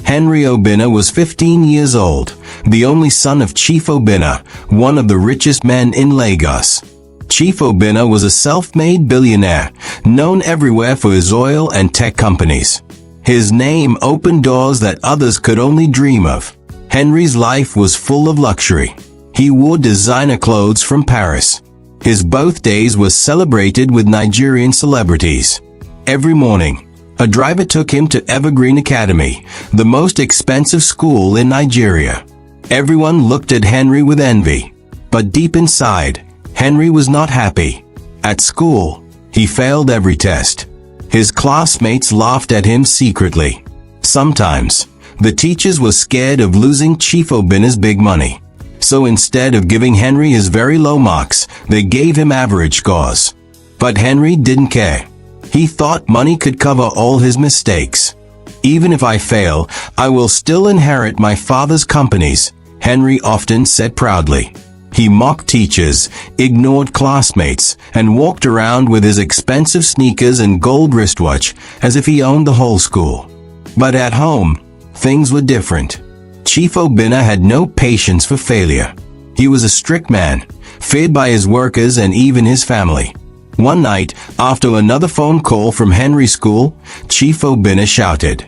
Henry Obinna was 15 years old, the only son of Chief Obinna, one of the richest men in Lagos. Chief Obinna was a self-made billionaire, known everywhere for his oil and tech companies. His name opened doors that others could only dream of. Henry's life was full of luxury. He wore designer clothes from Paris. His birthdays were celebrated with Nigerian celebrities. Every morning, a driver took him to Evergreen Academy, the most expensive school in Nigeria. Everyone looked at Henry with envy. But deep inside, Henry was not happy. At school, he failed every test. His classmates laughed at him secretly. Sometimes, the teachers were scared of losing Chief Obinna's big money. So instead of giving Henry his very low marks, they gave him average scores. But Henry didn't care. He thought money could cover all his mistakes. Even if I fail, I will still inherit my father's companies, Henry often said proudly. He mocked teachers, ignored classmates, and walked around with his expensive sneakers and gold wristwatch as if he owned the whole school. But at home, things were different. Chief Obinna had no patience for failure. He was a strict man, feared by his workers and even his family. One night, after another phone call from Henry's school, Chief Obinna shouted,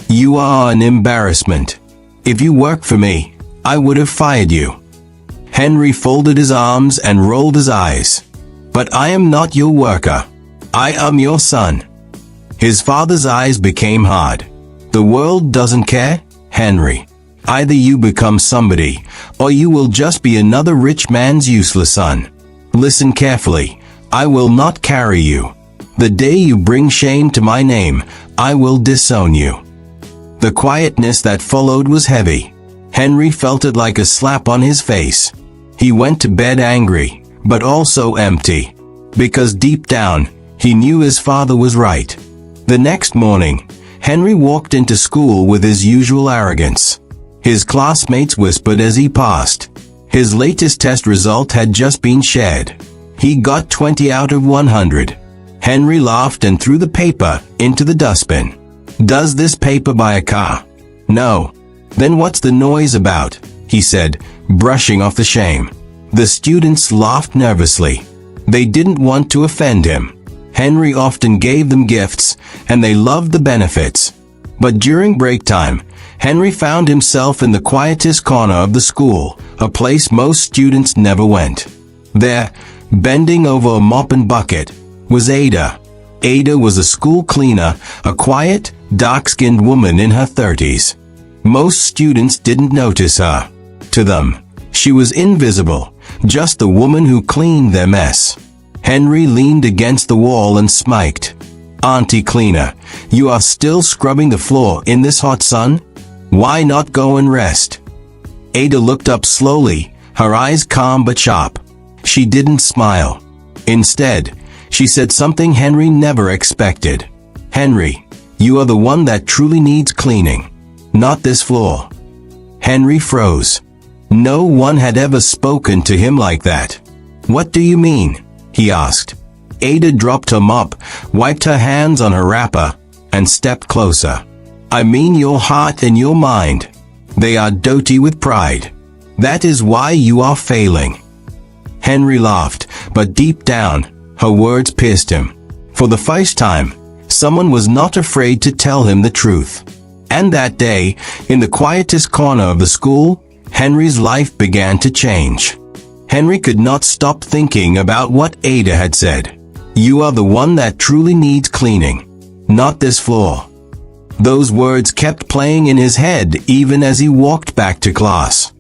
"You are an embarrassment. If you worked for me, I would have fired you." Henry folded his arms and rolled his eyes. "But I am not your worker. I am your son." His father's eyes became hard. "The world doesn't care, Henry. Either you become somebody, or you will just be another rich man's useless son. Listen carefully. I will not carry you. The day you bring shame to my name, I will disown you." The quietness that followed was heavy. Henry felt it like a slap on his face. He went to bed angry, but also empty. Because deep down, he knew his father was right. The next morning, Henry walked into school with his usual arrogance. His classmates whispered as he passed. His latest test result had just been shared. He got 20 out of 100. Henry laughed and threw the paper into the dustbin. "Does this paper buy a car?" "No." "Then what's the noise about?" he said, brushing off the shame. The students laughed nervously. They didn't want to offend him. Henry often gave them gifts, and they loved the benefits. But during break time, Henry found himself in the quietest corner of the school, a place most students never went. There, bending over a mop and bucket, was Ada. Ada was a school cleaner, a quiet, dark-skinned woman in her 30s. Most students didn't notice her. To them, she was invisible, just the woman who cleaned their mess. Henry leaned against the wall and smiked. "Auntie Cleaner, you are still scrubbing the floor in this hot sun? Why not go and rest?" Ada looked up slowly, her eyes calm but sharp. She didn't smile. Instead, she said something Henry never expected. "Henry, you are the one that truly needs cleaning, not this floor." Henry froze. No one had ever spoken to him like that. "What do you mean?" he asked. Ada dropped her mop, wiped her hands on her wrapper, and stepped closer. "I mean your heart and your mind. They are dirty with pride. That is why you are failing." Henry laughed, but deep down, her words pierced him. For the first time, someone was not afraid to tell him the truth. And that day, in the quietest corner of the school, Henry's life began to change. Henry could not stop thinking about what Ada had said. "You are the one that truly needs cleaning, not this floor." Those words kept playing in his head even as he walked back to class.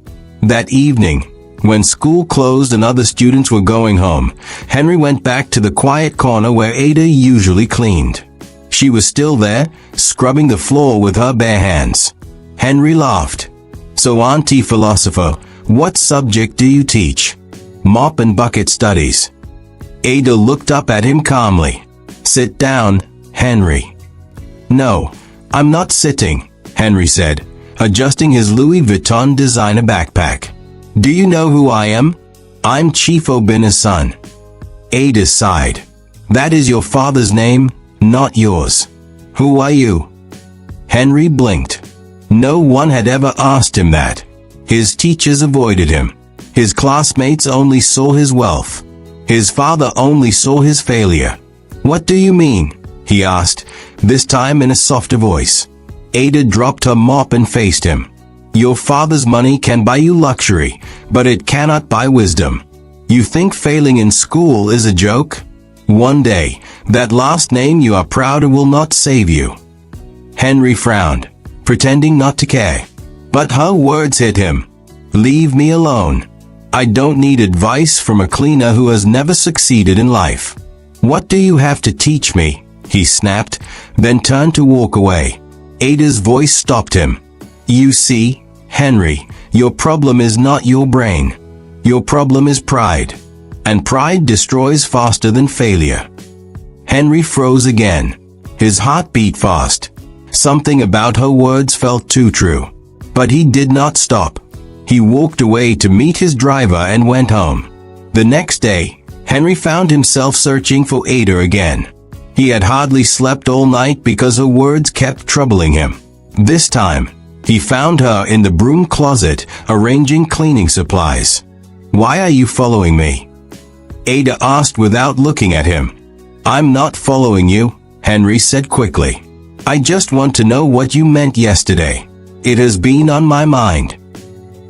That evening, when school closed and other students were going home, Henry went back to the quiet corner where Ada usually cleaned. She was still there, scrubbing the floor with her bare hands. Henry laughed. "So, Auntie Philosopher, what subject do you teach?" "Mop and bucket studies." Ada looked up at him calmly. "Sit down, Henry." "No, I'm not sitting," Henry said, adjusting his Louis Vuitton designer backpack. "Do you know who I am? I'm Chief Obinna's son." Ada sighed. "That is your father's name, not yours. Who are you?" Henry blinked. No one had ever asked him that. His teachers avoided him. His classmates only saw his wealth. His father only saw his failure. "What do you mean?" he asked, this time in a softer voice. Ada dropped her mop and faced him. "Your father's money can buy you luxury, but it cannot buy wisdom. You think failing in school is a joke? One day, that last name you are proud of will not save you." Henry frowned, pretending not to care. But her words hit him. "Leave me alone. I don't need advice from a cleaner who has never succeeded in life." "What do you have to teach me?" he snapped, then turned to walk away. Ada's voice stopped him. "You see, Henry, your problem is not your brain. Your problem is pride. And pride destroys faster than failure." Henry froze again. His heart beat fast. Something about her words felt too true. But he did not stop. He walked away to meet his driver and went home. The next day, Henry found himself searching for Ada again. He had hardly slept all night because her words kept troubling him. This time, he found her in the broom closet, arranging cleaning supplies. "Why are you following me?" Ada asked without looking at him. "I'm not following you," Henry said quickly. "I just want to know what you meant yesterday. It has been on my mind."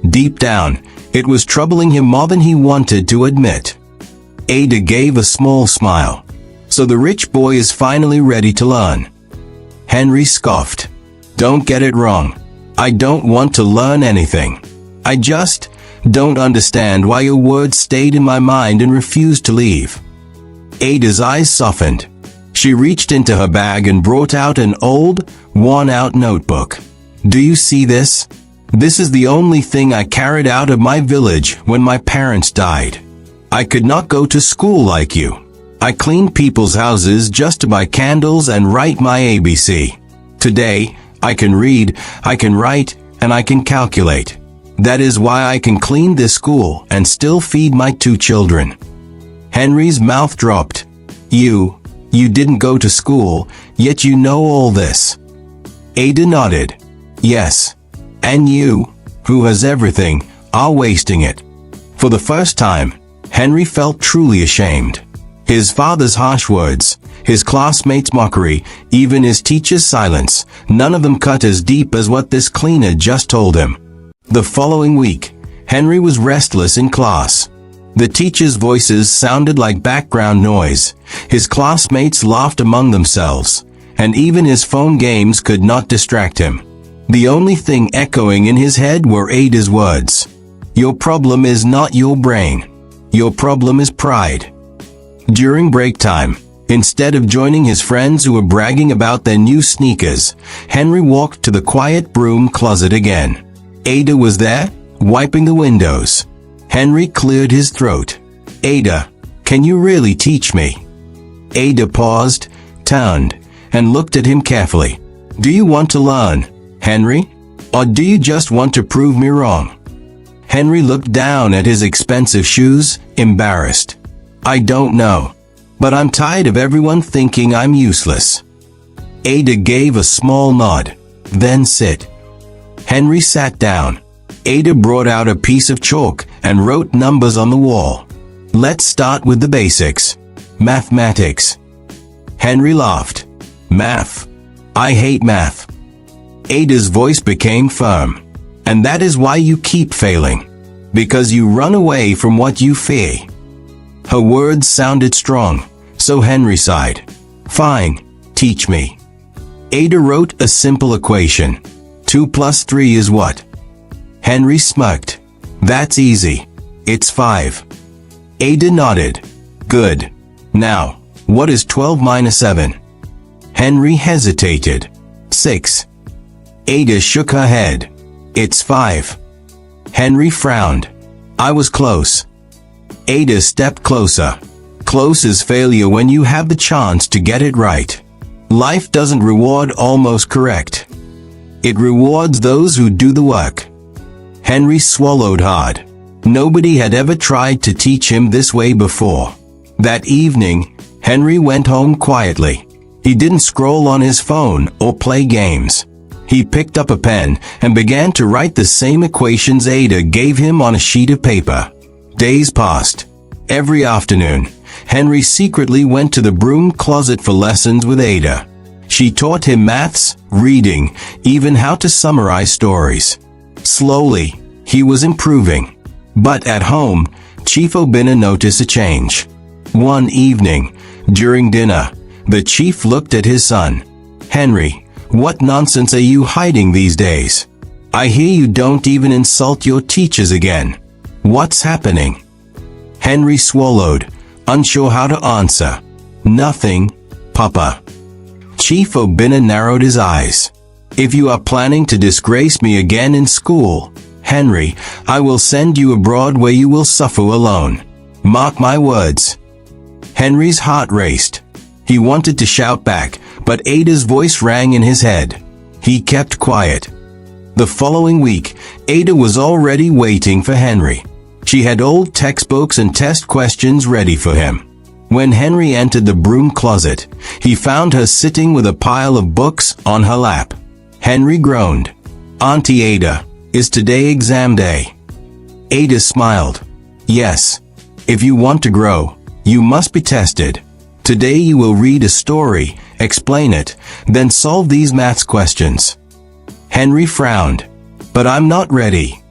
Deep down, it was troubling him more than he wanted to admit. Ada gave a small smile. "So the rich boy is finally ready to learn." Henry scoffed. "Don't get it wrong. I don't want to learn anything. I just don't understand why your words stayed in my mind and refused to leave." Ada's eyes softened. She reached into her bag and brought out an old, worn-out notebook. "Do you see this? This is the only thing I carried out of my village when my parents died. I could not go to school like you. I cleaned people's houses just to buy candles and write my ABC. Today, I can read, I can write, and I can calculate. That is why I can clean this school and still feed my 2 children." Henry's mouth dropped. You didn't go to school, yet you know all this." Ada nodded. "Yes. And you, who has everything, are wasting it." For the first time, Henry felt truly ashamed. His father's harsh words, his classmates' mockery, even his teacher's silence, none of them cut as deep as what this cleaner just told him. The following week, Henry was restless in class. The teachers' voices sounded like background noise, his classmates laughed among themselves, and even his phone games could not distract him. The only thing echoing in his head were Ada's words. "Your problem is not your brain. Your problem is pride." During break time, instead of joining his friends who were bragging about their new sneakers, Henry walked to the quiet broom closet again. Ada was there, wiping the windows. Henry cleared his throat. "Ada, can you really teach me?" Ada paused, turned, and looked at him carefully. "Do you want to learn, Henry? Or do you just want to prove me wrong?" Henry looked down at his expensive shoes, embarrassed. "I don't know. But I'm tired of everyone thinking I'm useless." Ada gave a small nod. "Then sit." Henry sat down. Ada brought out a piece of chalk and wrote numbers on the wall. "Let's start with the basics. Mathematics." Henry laughed. "Math? I hate math." Ada's voice became firm. "And that is why you keep failing. Because you run away from what you fear." Her words sounded strong, so Henry sighed. "Fine, teach me." Ada wrote a simple equation. 2 plus 3 is what? Henry smirked. "That's easy. It's 5. Ada nodded. "Good. Now, what is 12 minus 7? Henry hesitated. 6. Ada shook her head. "It's 5. Henry frowned. "I was close." Ada stepped closer. Close is failure when you have the chance to get it right. Life doesn't reward almost correct. It rewards those who do the work. Henry swallowed hard. Nobody had ever tried to teach him this way before. That evening, Henry went home quietly. He didn't scroll on his phone or play games. He picked up a pen and began to write the same equations Ada gave him on a sheet of paper. Days passed. Every afternoon, Henry secretly went to the broom closet for lessons with Ada. She taught him maths, reading, even how to summarize stories. Slowly, he was improving. But at home, Chief Obinna noticed a change. One evening, during dinner, the chief looked at his son. "Henry, what nonsense are you hiding these days? I hear you don't even insult your teachers again. What's happening?" Henry swallowed, unsure how to answer. "Nothing, Papa." Chief Obinna narrowed his eyes. "If you are planning to disgrace me again in school, Henry, I will send you abroad where you will suffer alone. Mark my words." Henry's heart raced. He wanted to shout back, but Ada's voice rang in his head. He kept quiet. The following week, Ada was already waiting for Henry. She had old textbooks and test questions ready for him. When Henry entered the broom closet, he found her sitting with a pile of books on her lap. Henry groaned. "Auntie Ada, is today exam day?" Ada smiled. "Yes. If you want to grow, you must be tested. Today you will read a story, explain it, then solve these maths questions." Henry frowned. "But I'm not ready."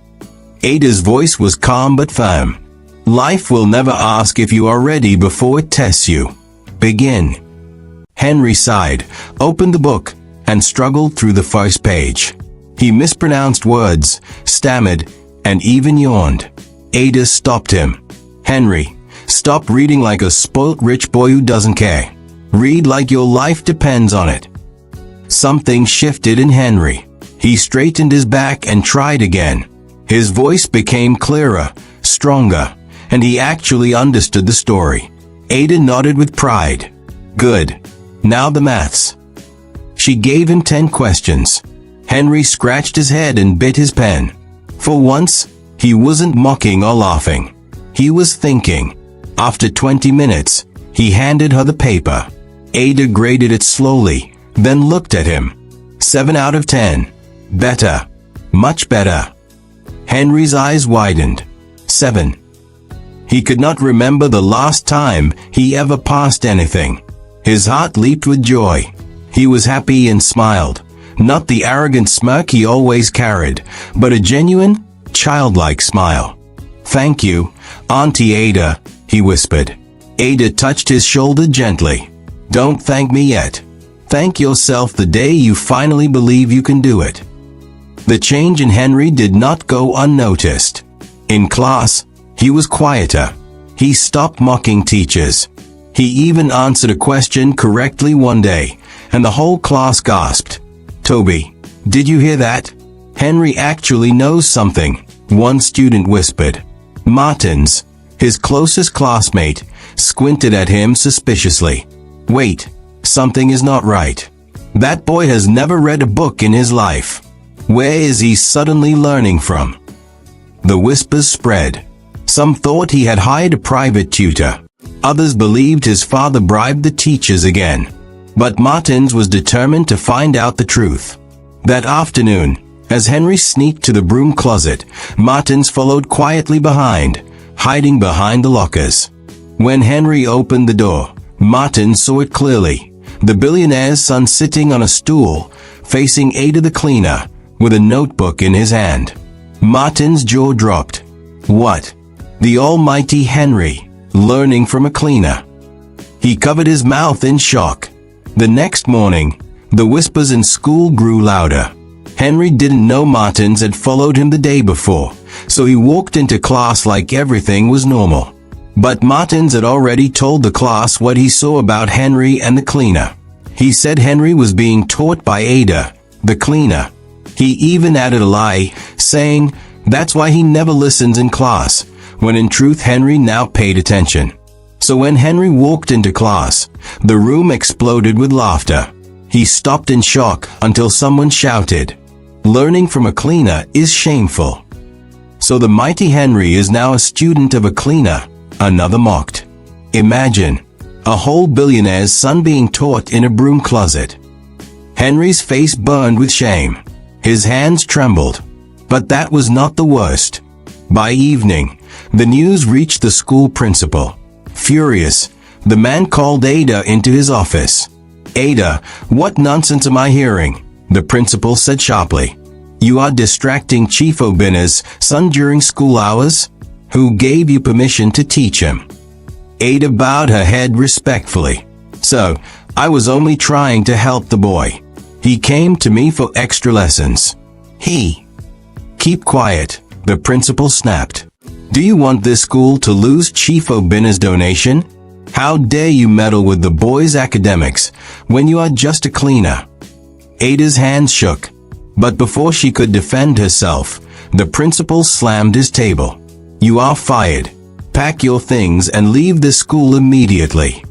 Ada's voice was calm but firm. "Life will never ask if you are ready before it tests you. Begin." Henry sighed, opened the book, and struggled through the first page. He mispronounced words, stammered, and even yawned. Ada stopped him. "Henry, stop reading like a spoilt rich boy who doesn't care. Read like your life depends on it." Something shifted in Henry. He straightened his back and tried again. His voice became clearer, stronger, and he actually understood the story. Ada nodded with pride. "Good. Now the maths." She gave him 10 questions. Henry scratched his head and bit his pen. For once, he wasn't mocking or laughing. He was thinking. After 20 minutes, he handed her the paper. Ada graded it slowly, then looked at him. 7 out of 10. Better. Much better. Henry's eyes widened. 7. He could not remember the last time he ever passed anything. His heart leaped with joy. He was happy and smiled. Not the arrogant smirk he always carried, but a genuine, childlike smile. "Thank you, Auntie Ada," he whispered. Ada touched his shoulder gently. "Don't thank me yet. Thank yourself the day you finally believe you can do it." The change in Henry did not go unnoticed. In class, he was quieter. He stopped mocking teachers. He even answered a question correctly one day, and the whole class gasped. "Toby, did you hear that? Henry actually knows something," one student whispered. Martins, his closest classmate, squinted at him suspiciously. "Wait, something is not right. That boy has never read a book in his life. Where is he suddenly learning from?" The whispers spread. Some thought he had hired a private tutor. Others believed his father bribed the teachers again. But Martins was determined to find out the truth. That afternoon, as Henry sneaked to the broom closet, Martins followed quietly behind, hiding behind the lockers. When Henry opened the door, Martins saw it clearly. The billionaire's son sitting on a stool, facing Ada the cleaner, with a notebook in his hand. Martin's jaw dropped. What? The almighty Henry, learning from a cleaner. He covered his mouth in shock. The next morning, the whispers in school grew louder. Henry didn't know Martins had followed him the day before, so he walked into class like everything was normal. But Martins had already told the class what he saw about Henry and the cleaner. He said Henry was being taught by Ada, the cleaner. He even added a lie, saying, that's why he never listens in class, when in truth Henry now paid attention. So when Henry walked into class, the room exploded with laughter. He stopped in shock until someone shouted, "Learning from a cleaner is shameful." So the mighty Henry is now a student of a cleaner, another mocked. Imagine, a whole billionaire's son being taught in a broom closet. Henry's face burned with shame. His hands trembled. But that was not the worst. By evening, the news reached the school principal. Furious, the man called Ada into his office. "Ada, what nonsense am I hearing?" the principal said sharply. "You are distracting Chief Obina's son during school hours? Who gave you permission to teach him?" Ada bowed her head respectfully. "So, I was only trying to help the boy. He came to me for extra lessons. Keep quiet," the principal snapped. "Do you want this school to lose Chief Obina's donation? How dare you meddle with the boy's academics when you are just a cleaner?" Ada's hands shook. But before she could defend herself, the principal slammed his table. "You are fired. Pack your things and leave the school immediately."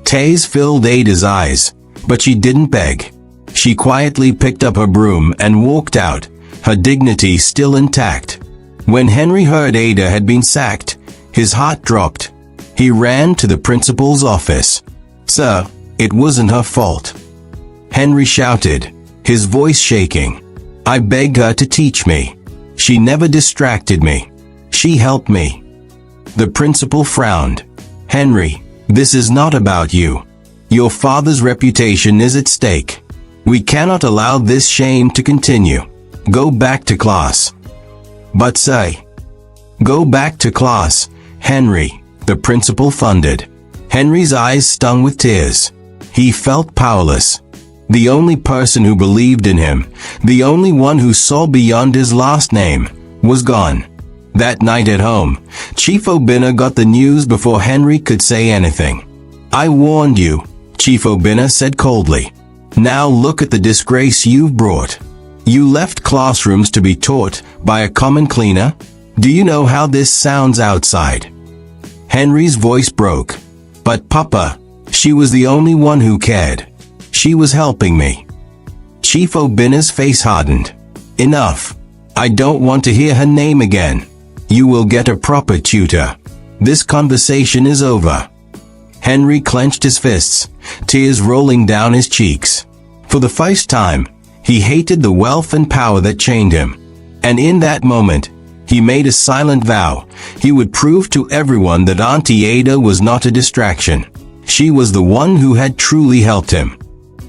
Tears filled Ada's eyes, but she didn't beg. She quietly picked up her broom and walked out, her dignity still intact. When Henry heard Ada had been sacked, his heart dropped. He ran to the principal's office. "Sir, it wasn't her fault," Henry shouted, his voice shaking. "I begged her to teach me. She never distracted me. She helped me." The principal frowned. "Henry, this is not about you. Your father's reputation is at stake. We cannot allow this shame to continue. Go back to class." "But say." "Go back to class, Henry," the principal thundered. Henry's eyes stung with tears. He felt powerless. The only person who believed in him, the only one who saw beyond his last name, was gone. That night at home, Chief Obina got the news before Henry could say anything. "I warned you," Chief Obina said coldly. "Now look at the disgrace you've brought. You left classrooms to be taught by a common cleaner? Do you know how this sounds outside?" Henry's voice broke. "But Papa, she was the only one who cared. She was helping me." Chief Obina's face hardened. "Enough. I don't want to hear her name again. You will get a proper tutor. This conversation is over." Henry clenched his fists, tears rolling down his cheeks. For the first time, he hated the wealth and power that chained him. And in that moment, he made a silent vow. He would prove to everyone that Auntie Ada was not a distraction. She was the one who had truly helped him.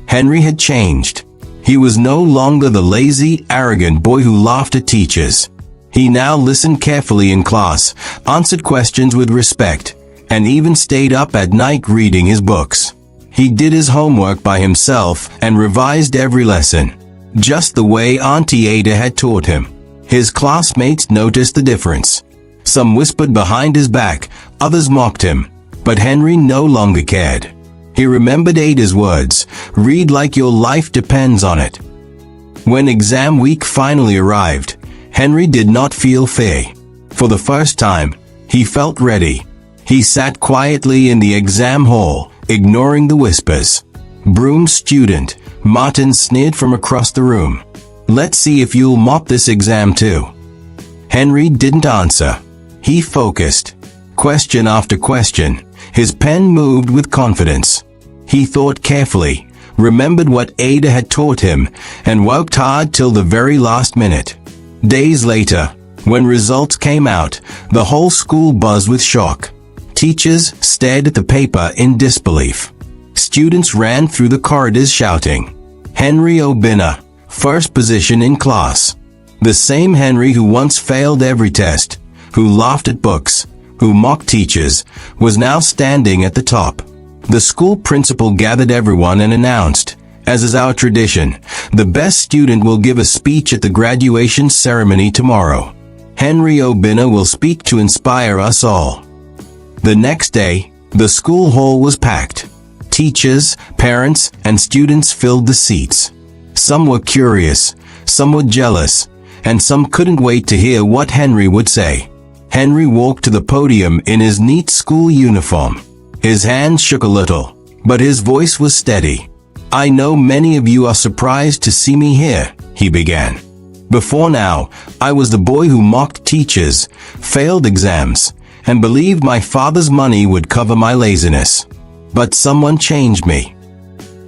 Henry had changed. He was no longer the lazy, arrogant boy who laughed at teachers. He now listened carefully in class, answered questions with respect, and even stayed up at night reading his books. He did his homework by himself and revised every lesson, just the way Auntie Ada had taught him. His classmates noticed the difference. Some whispered behind his back, others mocked him, but Henry no longer cared. He remembered Ada's words, "Read like your life depends on it." When exam week finally arrived, Henry did not feel fear. For the first time, he felt ready. He sat quietly in the exam hall, ignoring the whispers. "Broom student," Martin sneered from across the room. "Let's see if you'll mop this exam too." Henry didn't answer. He focused. Question after question, his pen moved with confidence. He thought carefully, remembered what Ada had taught him, and worked hard till the very last minute. Days later, when results came out, the whole school buzzed with shock. Teachers stared at the paper in disbelief. Students ran through the corridors shouting, "Henry Obina, first position in class." The same Henry who once failed every test, who laughed at books, who mocked teachers, was now standing at the top. The school principal gathered everyone and announced, as is our tradition, the best student will give a speech at the graduation ceremony tomorrow. Henry Obina will speak to inspire us all. The next day, the school hall was packed. Teachers, parents, and students filled the seats. Some were curious, some were jealous, and some couldn't wait to hear what Henry would say. Henry walked to the podium in his neat school uniform. His hands shook a little, but his voice was steady. "I know many of you are surprised to see me here," he began. "Before now, I was the boy who mocked teachers, failed exams, and believed my father's money would cover my laziness. But someone changed me."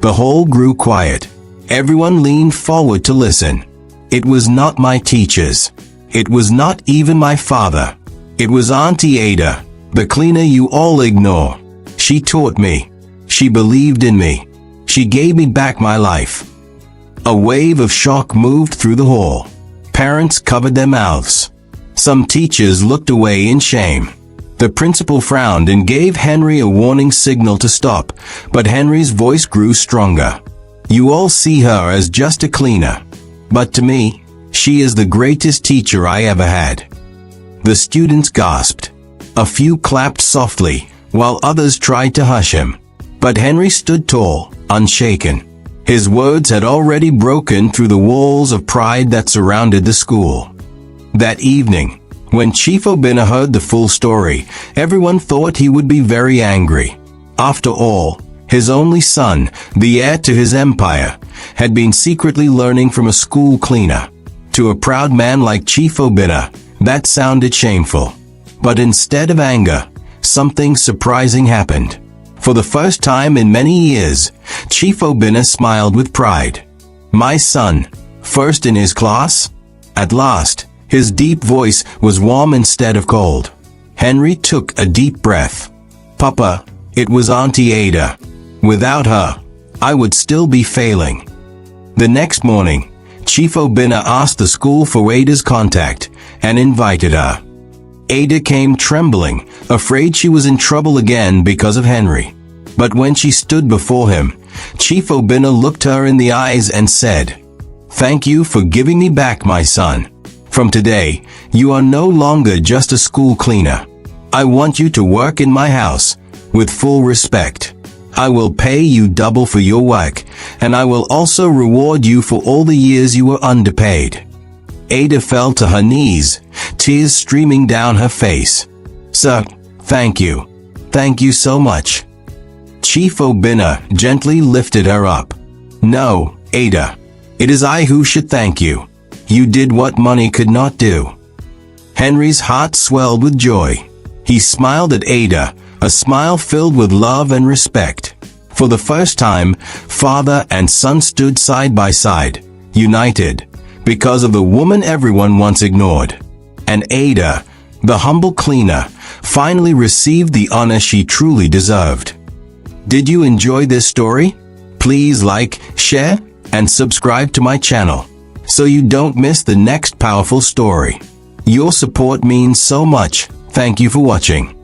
The hall grew quiet. Everyone leaned forward to listen. It was not my teachers. It was not even my father. It was Auntie Ada, the cleaner you all ignore. She taught me. She believed in me. She gave me back my life. A wave of shock moved through the hall. Parents covered their mouths. Some teachers looked away in shame. The principal frowned and gave Henry a warning signal to stop, but Henry's voice grew stronger. You all see her as just a cleaner. But to me, she is the greatest teacher I ever had. The students gasped. A few clapped softly, while others tried to hush him. But Henry stood tall, unshaken. His words had already broken through the walls of pride that surrounded the school. That evening, when Chief Obinna heard the full story, everyone thought he would be very angry. After all, his only son, the heir to his empire, had been secretly learning from a school cleaner. To a proud man like Chief Obinna, that sounded shameful. But instead of anger, something surprising happened. For the first time in many years, Chief Obinna smiled with pride. My son, first in his class? At last, his deep voice was warm instead of cold. Henry took a deep breath. Papa, it was Auntie Ada. Without her, I would still be failing. The next morning, Chief Obinna asked the school for Ada's contact and invited her. Ada came trembling, afraid she was in trouble again because of Henry. But when she stood before him, Chief Obinna looked her in the eyes and said, "Thank you for giving me back my son. From today, you are no longer just a school cleaner. I want you to work in my house, with full respect. I will pay you double for your work, and I will also reward you for all the years you were underpaid." Ada fell to her knees, tears streaming down her face. "Sir, thank you. Thank you so much." Chief Obinna gently lifted her up. "No, Ada. It is I who should thank you. You did what money could not do." Henry's heart swelled with joy. He smiled at Ada, a smile filled with love and respect. For the first time, father and son stood side by side, united, because of the woman everyone once ignored. And Ada, the humble cleaner, finally received the honor she truly deserved. Did you enjoy this story? Please like, share, and subscribe to my channel, so you don't miss the next powerful story. Your support means so much. Thank you for watching.